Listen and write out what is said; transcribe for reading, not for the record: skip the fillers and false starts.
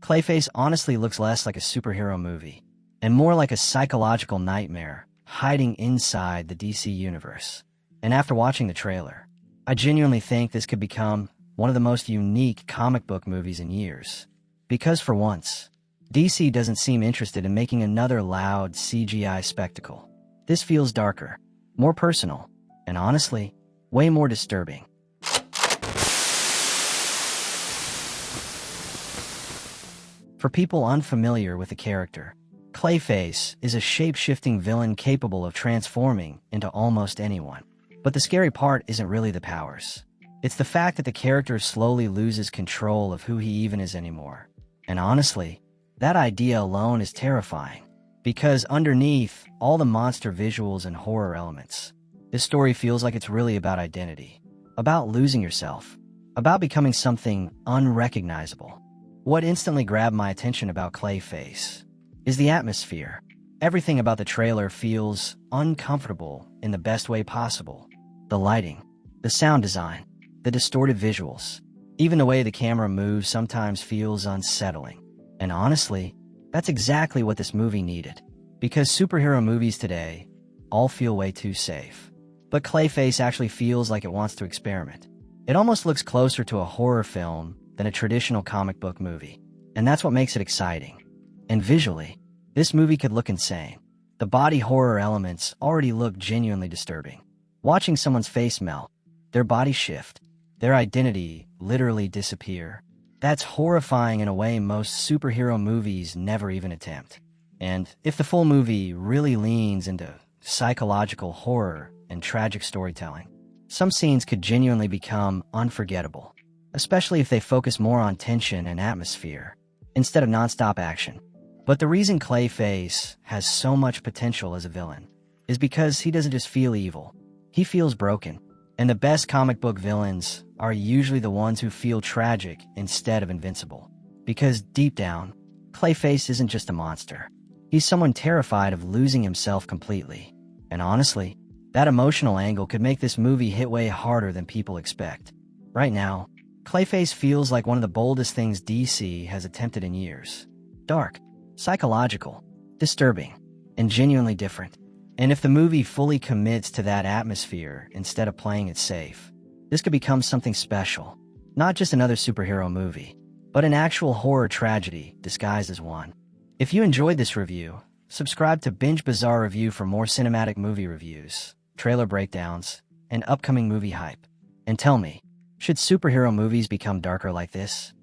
Clayface honestly looks less like a superhero movie, and more like a psychological nightmare hiding inside the DC universe. And after watching the trailer, I genuinely think this could become one of the most unique comic book movies in years. Because for once, DC doesn't seem interested in making another loud CGI spectacle. This feels darker, more personal, and honestly, way more disturbing. For people unfamiliar with the character, Clayface is a shape-shifting villain capable of transforming into almost anyone. But the scary part isn't really the powers. It's the fact that the character slowly loses control of who he even is anymore. And honestly, that idea alone is terrifying. Because underneath all the monster visuals and horror elements, this story feels like it's really about identity. About losing yourself. About becoming something unrecognizable. What instantly grabbed my attention about Clayface is the atmosphere. Everything about the trailer feels uncomfortable in the best way possible. The lighting, the sound design, the distorted visuals, even the way the camera moves sometimes feels unsettling. And honestly, that's exactly what this movie needed. Because superhero movies today all feel way too safe. But Clayface actually feels like it wants to experiment. It almost looks closer to a horror film than a traditional comic book movie. And that's what makes it exciting. And visually, this movie could look insane. The body horror elements already look genuinely disturbing. Watching someone's face melt, their body shift, their identity literally disappear. That's horrifying in a way most superhero movies never even attempt. And if the full movie really leans into psychological horror and tragic storytelling, some scenes could genuinely become unforgettable, especially if they focus more on tension and atmosphere instead of nonstop action. But the reason Clayface has so much potential as a villain is because he doesn't just feel evil, he feels broken. And the best comic book villains are usually the ones who feel tragic instead of invincible. Because deep down, Clayface isn't just a monster. He's someone terrified of losing himself completely. And honestly, that emotional angle could make this movie hit way harder than people expect. Right now, Clayface feels like one of the boldest things DC has attempted in years. Dark, psychological, disturbing, and genuinely different. And if the movie fully commits to that atmosphere instead of playing it safe, this could become something special. Not just another superhero movie, but an actual horror tragedy disguised as one. If you enjoyed this review, subscribe to BingeBazaar Review for more cinematic movie reviews, trailer breakdowns, and upcoming movie hype. And tell me, should superhero movies become darker like this?